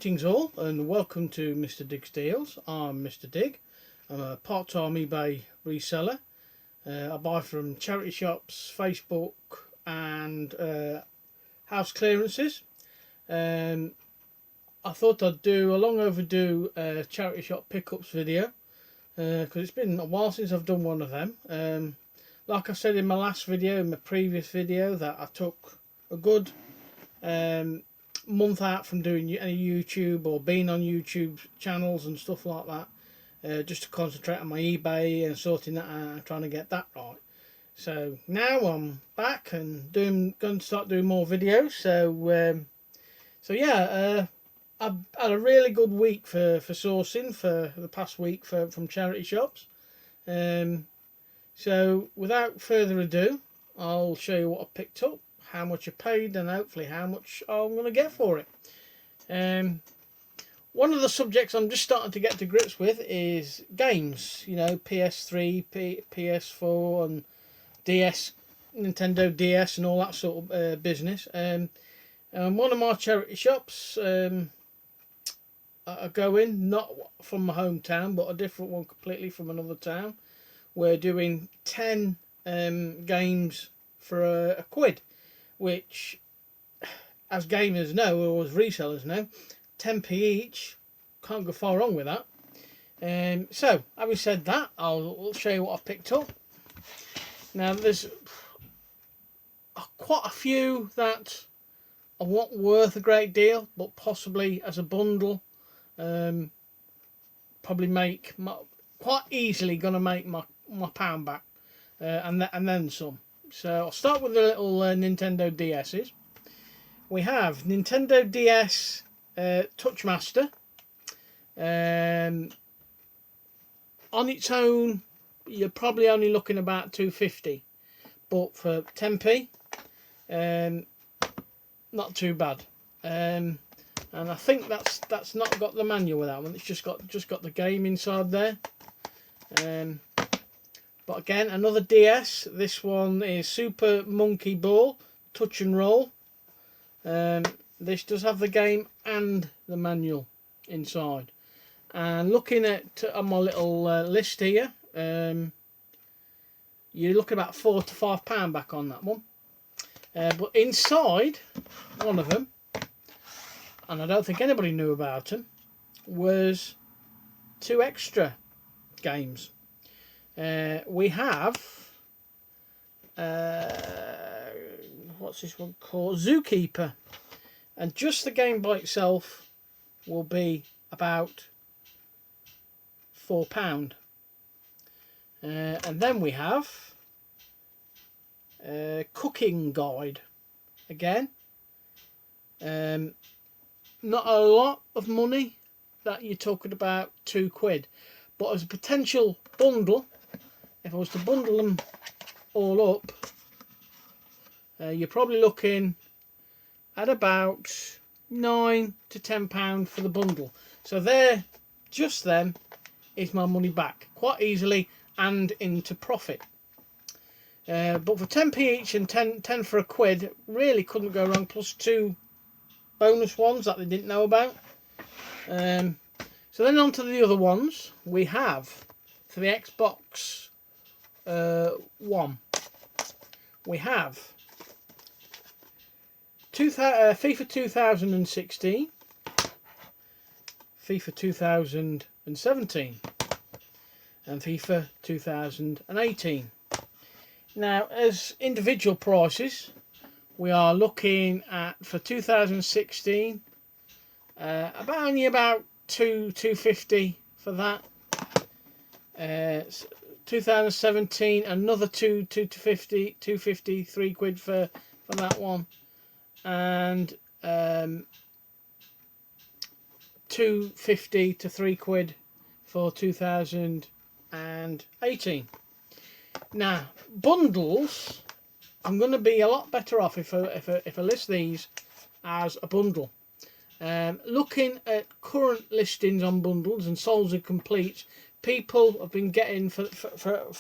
Greetings all, and welcome to Mr. Dig's Deals. I'm Mr. Dig. I'm a part-time eBay reseller. I buy from charity shops, Facebook and house clearances. I thought I'd do a long overdue charity shop pickups video because it's been a while since I've done one of them. Like I said in my last video, in my previous video, that I took a good month out from doing any YouTube or being on YouTube channels and stuff like that, just to concentrate on my eBay and sorting that out and trying to get that right. So now I'm back and going to start doing more videos. So yeah, I've had a really good week for sourcing for the past week from charity shops. So without further ado, I'll show you what I picked up, how much I paid, and hopefully how much I'm going to get for it. One of the subjects I'm just starting to get to grips with is games, you know, PS3, PS4 and DS, Nintendo DS and all that sort of business. And one of my charity shops I go in, not from my hometown but a different one completely from another town. We're doing 10 games for a quid, which, as gamers know, or as resellers know, 10p each, can't go far wrong with that. So, having said that, I'll show you what I picked up. Now, there's quite a few that are not worth a great deal, but possibly as a bundle, probably make quite easily going to make my pound back, and then some. So I'll start with the little Nintendo DS's. We have Nintendo DS Touchmaster. On its own, you're probably only looking about $2.50, but for 10p, not too bad. And I think that's not got the manual with that one. It's just got the game inside there. But again, another DS. This one is Super Monkey Ball Touch and Roll. This does have the game and the manual inside. And looking at on my little list here, you're looking about £4 to £5 back on that one. But inside one of them, and I don't think anybody knew about them, was 2 extra games. We have what's this one called? Zookeeper, and just the game by itself will be about £4. And then we have Cooking Guide. Again, not a lot of money, that you're talking about £2, but as a potential bundle, if I was to bundle them all up, you're probably looking at about £9 to £10 for the bundle. So there, just them, is my money back quite easily and into profit. But for 10p each and 10 for a quid, really couldn't go wrong, plus 2 bonus ones that they didn't know about. So then on to the other ones. We have, for the Xbox One, we have FIFA 2016, FIFA 2017 and FIFA 2018. Now, as individual prices, we are looking at, for 2016, about $2.50 for that. 2017, another $2.50, £3 for that one, and $2.50 to £3 for 2018. Now, bundles, I'm going to be a lot better off if I list these as a bundle. Looking at current listings on bundles and solds and completes, people have been getting for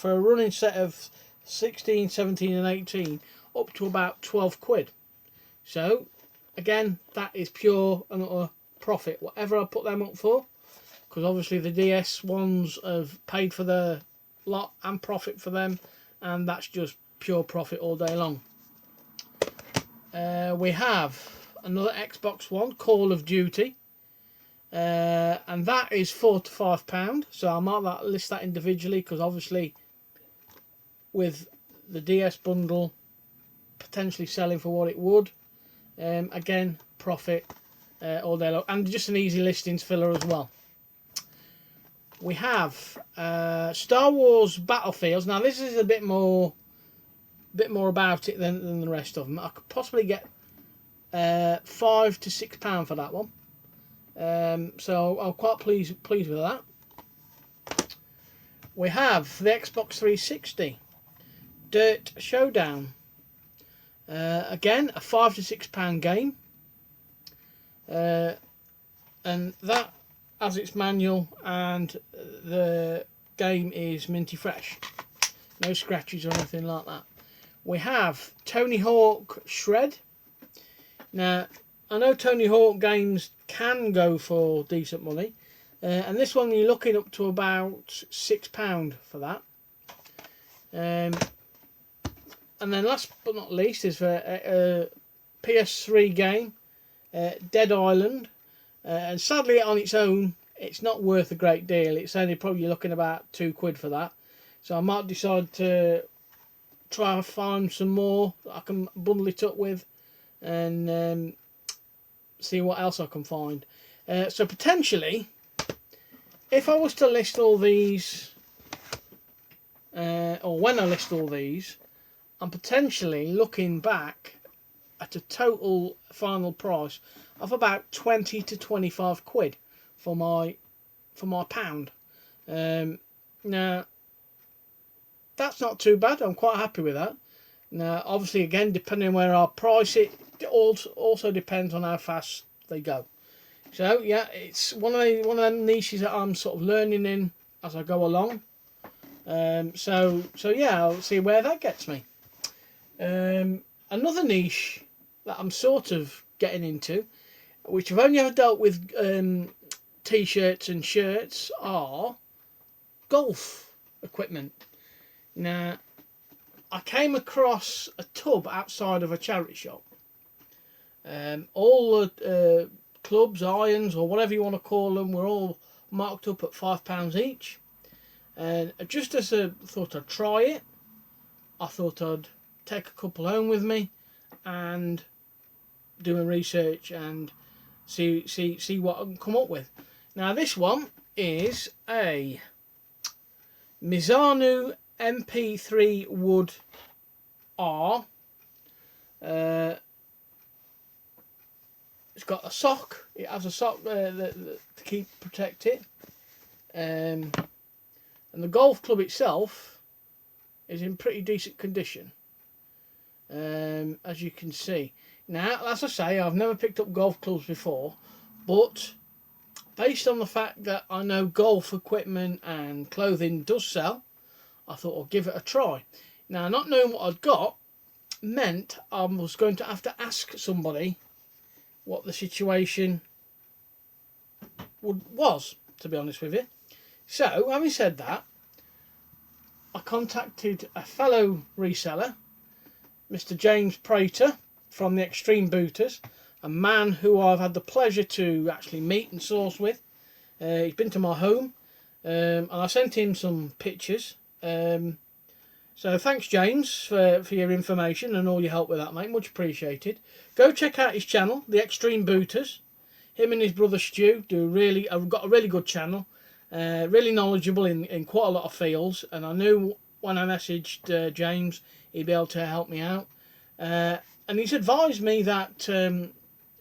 a running set of 16, 17 and 18 up to about £12. So again, that is pure and utter profit, whatever I put them up for, because obviously the DS ones have paid for the lot and profit for them, and that's just pure profit all day long. We have another Xbox One, Call of Duty, and that is £4 to £5. So I might list that individually, because obviously with the DS bundle potentially selling for what it would, again, profit all day long, and just an easy listings filler as well. We have Star Wars Battlefields. Now this is a bit more about it than the rest of them. I could possibly get £5 to £6 for that one. So I'm quite pleased with that. We have the Xbox 360 Dirt Showdown. Again, a £5 to £6 game. And that has its manual, and the game is minty fresh. No scratches or anything like that. We have Tony Hawk Shred. Now, I know Tony Hawk games can go for decent money, and this one you're looking up to about £6 for that. And then last but not least is a PS3 game, Dead Island. And sadly on its own it's not worth a great deal. It's only probably looking about £2 for that. So I might decide to try and find some more that I can bundle it up with, and see what else I can find. So potentially, if I was to list all these, or when I list all these, I'm potentially looking back at a total final price of about 20 to 25 quid for my pound. Now that's not too bad. I'm quite happy with that. Now obviously again, depending on where I price it, also depends on how fast they go. So yeah, it's one of them niches that I'm sort of learning in as I go along. So yeah, I'll see where that gets me. Another niche that I'm sort of getting into, which I've only ever dealt with t-shirts and shirts, are golf equipment. Now, I came across a tub outside of a charity shop. All the clubs, irons, or whatever you want to call them, were all marked up at £5 each. And just as I thought I'd try it, I thought I'd take a couple home with me and do a research and see what I can come up with. Now this one is a Mizano MP3 Wood R. It's got a sock. It has a sock to protect it. And the golf club itself is in pretty decent condition, as you can see. Now, as I say, I've never picked up golf clubs before, but based on the fact that I know golf equipment and clothing does sell, I thought I'd give it a try. Now, not knowing what I'd got meant I was going to have to ask somebody what the situation was, to be honest with you. So, having said that, I contacted a fellow reseller, Mr. James Prater from the Extreme Booters, a man who I've had the pleasure to actually meet and source with. He's been to my home, and I sent him some pictures. So thanks, James, for your information and all your help with that, mate. Much appreciated. Go check out his channel, the Extreme Booters. Him and his brother Stu have got a really good channel. Really knowledgeable in quite a lot of fields, and I knew when I messaged James he'd be able to help me out, and he's advised me that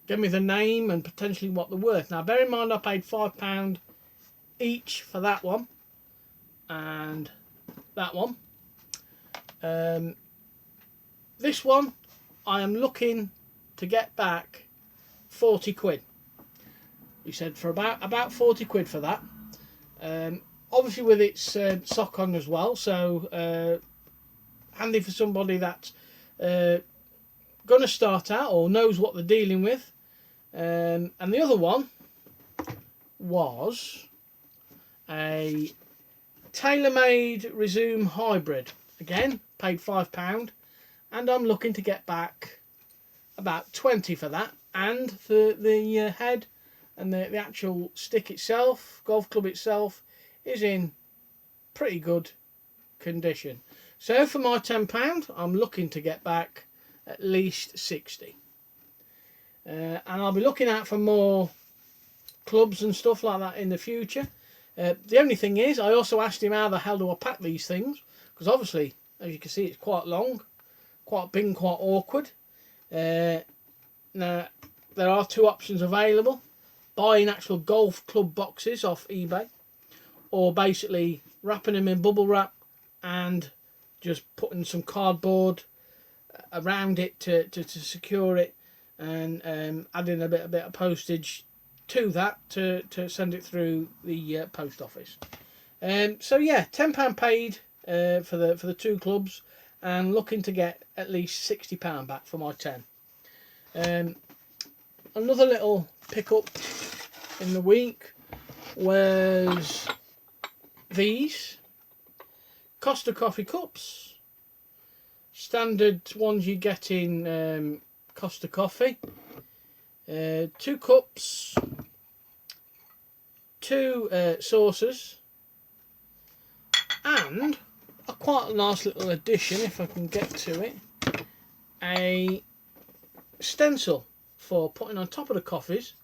give me the name and potentially what they're worth. Now bear in mind I paid £5 each for that one and that one. This one I am looking to get back 40 quid. He said for about 40 quid for that. Obviously with its sock on as well, so handy for somebody that's going to start out or knows what they're dealing with. And the other one was a tailor-made Resume hybrid. Again, paid £5, and I'm looking to get back about 20 for that, and the head and the actual stick itself, golf club itself, is in pretty good condition. So for my £10, I'm looking to get back at least 60. And I'll be looking out for more clubs and stuff like that in the future. The only thing is, I also asked him how the hell do I pack these things, because obviously, as you can see, it's quite long, quite big and quite awkward. Now, there are two options available: buying actual golf club boxes off eBay, or basically wrapping them in bubble wrap and just putting some cardboard around it to secure it, and adding a bit of postage to that to send it through the post office. So yeah, £10 paid for the two clubs, and looking to get at least £60 back for my 10. Another little pickup in the week was these Costa coffee cups, standard ones you get in Costa Coffee. 2 cups, 2 saucers, and a quite nice little addition, if I can get to it, a stencil for putting on top of the coffees,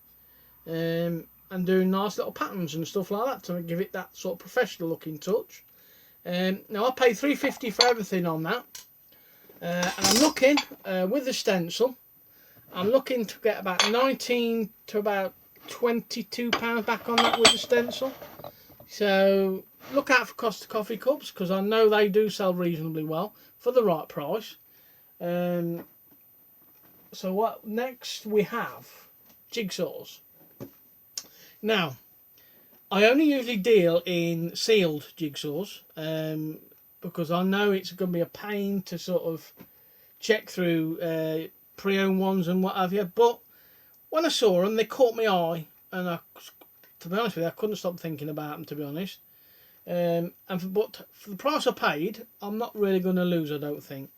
and doing nice little patterns and stuff like that to give it that sort of professional looking touch. Now I paid $3.50 for everything on that, and I'm looking with the stencil, I'm looking to get about 19 to about £22 back on that with the stencil. So look out for Costa coffee cups, because I know they do sell reasonably well for the right price. So what next we have jigsaws. Now, I only usually deal in sealed jigsaws, because I know it's going to be a pain to sort of check through pre-owned ones and what have you. But when I saw them, they caught my eye, and to be honest with you, I couldn't stop thinking about them, to be honest. But for the price I paid, I'm not really going to lose, I don't think.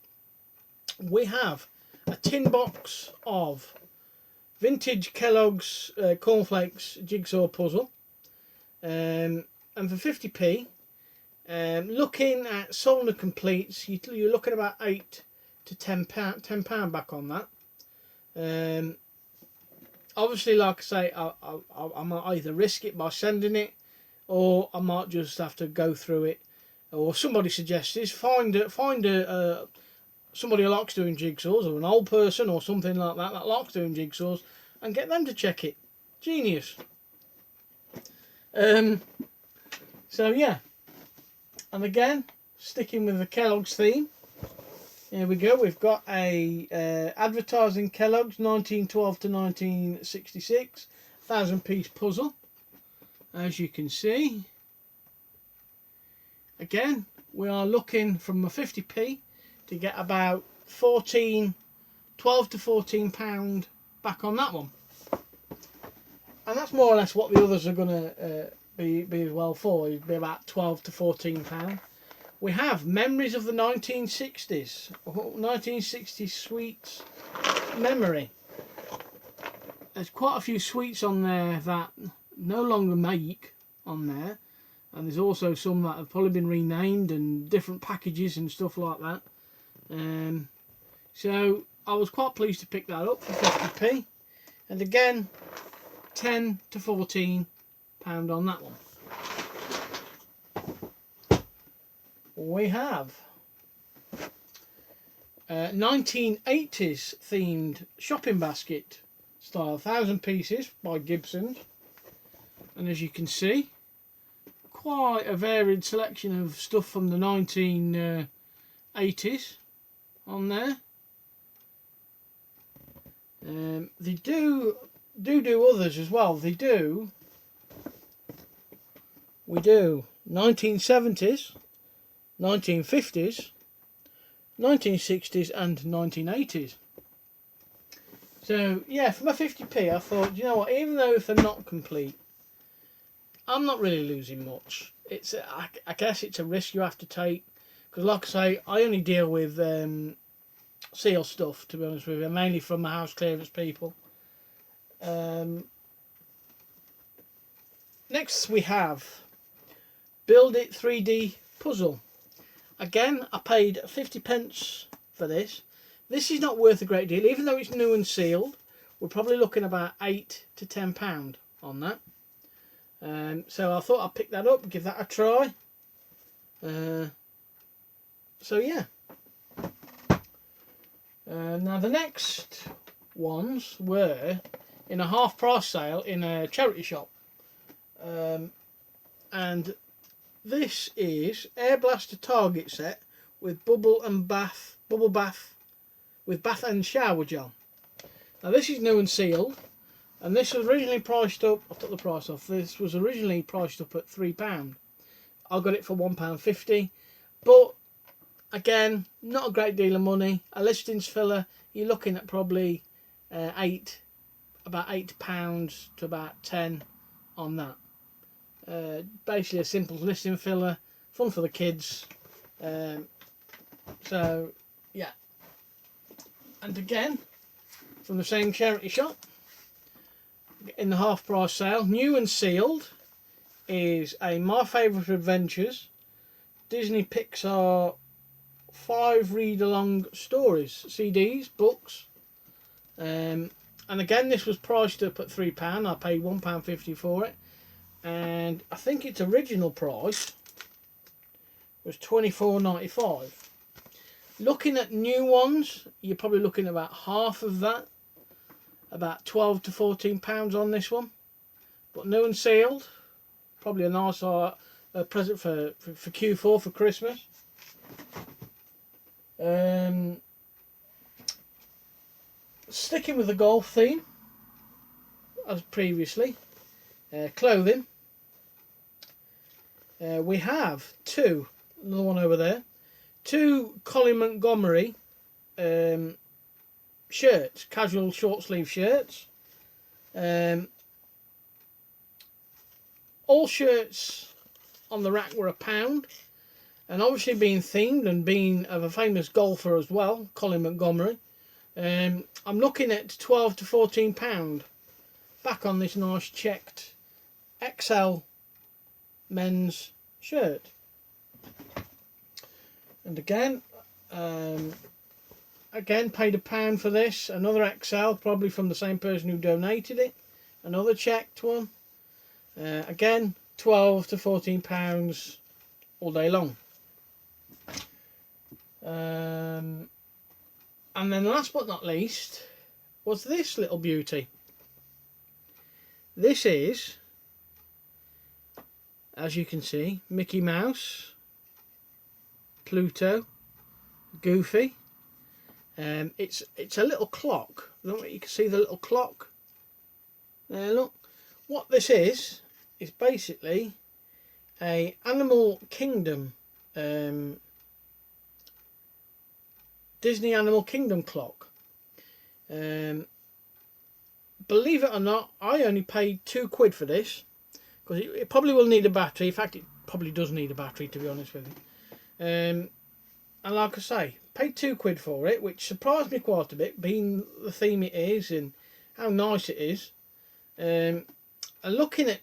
We have a tin box of vintage Kellogg's cornflakes jigsaw puzzle, and for 50p, looking at solder completes, you're looking at about £8 to £10 back on that. Obviously, like I say, I might either risk it by sending it, or I might just have to go through it. Or somebody suggests this, find somebody who likes doing jigsaws, or an old person or something like that likes doing jigsaws, and get them to check it. Genius. So yeah, and again, sticking with the Kellogg's theme, here we go. We've got a advertising Kellogg's 1912 to 1966 1,000-piece puzzle, as you can see. Again, we are looking from a 50p to get about 12 to £14 back on that one, and that's more or less what the others are going to be as well for. It'd be about 12 to £14. We have Memories of the 1960s, 1960s sweets memory. There's quite a few sweets on there that no longer make on there, and there's also some that have probably been renamed and different packages and stuff like that. So I was quite pleased to pick that up for 50p, and again 10 to £14 on that one. We have 1980s themed shopping basket style 1,000 pieces by Gibson's, and as you can see, quite a varied selection of stuff from the 1980s on there. They do others as well. We do 1970s, 1950s, 1960s and 1980s. So yeah, for my 50p I thought, you know what, even though if they're not complete, I'm not really losing much. I guess it's a risk you have to take, because like I say, I only deal with seal stuff, to be honest with you, mainly from the house clearance people. Next we have Build It 3D Puzzle. Again, I paid 50p for this. This is not worth a great deal, even though it's new and sealed. We're probably looking about £8 to £10 on that. So I thought I'd pick that up and give that a try. So yeah. Now the next ones were in a half price sale in a charity shop. And this is Air Blaster Target Set with bubble bath with bath and shower gel. Now this is new and sealed, and this was originally priced up, I took the price off, this was originally priced up at £3. I got it for £1.50, but again, not a great deal of money. A listings filler, you're looking at probably about £8 to about 10 on that. Basically a simple listing filler, fun for the kids. So yeah, and again from the same charity shop in the half price sale, new and sealed, is a My Favourite Adventures Disney Pixar 5 read along stories, CDs, books. And again, this was priced up at £3. I paid £1.50 for it, and I think its original price was £24.95. Looking at new ones, you're probably looking at about half of that, about £12 to £14 on this one. But new and sealed, probably a nice present for Q4 for Christmas. Sticking with the golf theme as previously, clothing. We have another one over there, two Colin Montgomery shirts, casual short sleeve shirts. All shirts on the rack were £1, and obviously being themed and being of a famous golfer as well, Colin Montgomery, I'm looking at £12 to £14 back on this nice checked XL men's shirt. And again paid £1 for this, another XL, probably from the same person who donated it, another checked one. Again, £12 to £14 all day long. And then last but not least was this little beauty. This is, as you can see, Mickey Mouse, Pluto, Goofy. It's a little clock. I don't know if you can see the little clock. There, look. What this is basically a Animal Kingdom, Disney Animal Kingdom clock. Believe it or not, I only paid £2 for this, because it probably will need a battery. In fact, it probably does need a battery, to be honest with you. And like I say, paid £2 for it, which surprised me quite a bit, being the theme it is and how nice it is. And looking at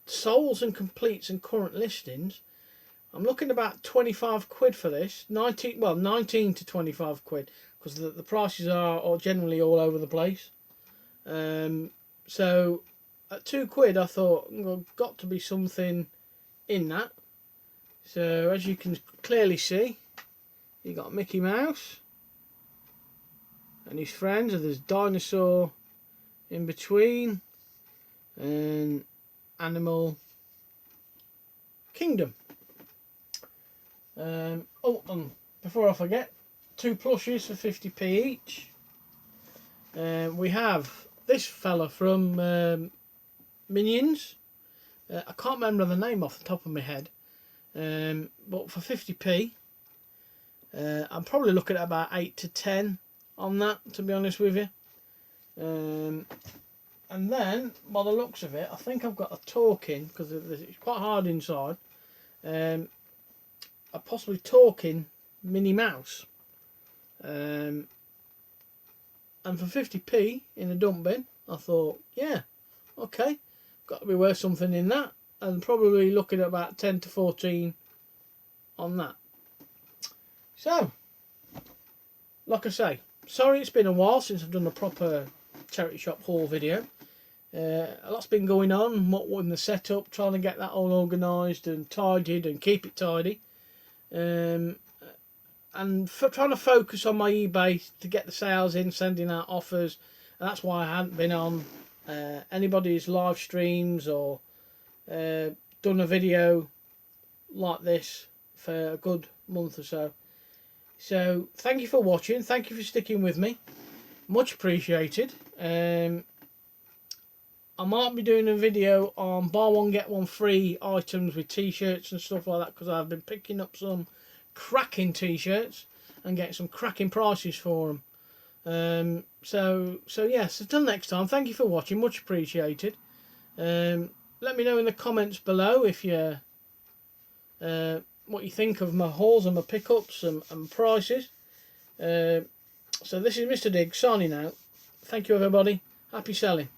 solds and completes and current listings, I'm looking about £25 for this. 19 to £25, because the prices are generally all over the place. So at £2 I thought, well, got to be something in that. So as you can clearly see, you got Mickey Mouse and his friends, and there's dinosaur in between, and Animal Kingdom. And before I forget, 2 plushies for 50p each. We have this fella from Minions. I can't remember the name off the top of my head, but for 50p, I'm probably looking at about 8 to 10 on that, to be honest with you. And And then, by the looks of it, I think I've got a talking, because it's quite hard inside, a possibly talking Minnie Mouse. And for 50p in a dump bin, I thought, yeah, okay, got to be worth something in that. And probably looking at about 10 to 14 on that. So, like I say, sorry it's been a while since I've done a proper charity shop haul video. A lot's been going on, what in the setup, trying to get that all organised and tidied and keep it tidy. And trying to focus on my eBay to get the sales in, sending out offers. And that's why I hadn't been on anybody's live streams or done a video like this for a good month or so. So thank you for watching, thank you for sticking with me, much appreciated. I might be doing a video on buy one get one free items with t-shirts and stuff like that, because I've been picking up some cracking t-shirts and getting some cracking prices for them. So yes, until next time, thank you for watching, much appreciated. Let me know in the comments below if you what you think of my hauls and my pickups and prices. So this is Mr. Diggs signing out. Thank you everybody, happy selling.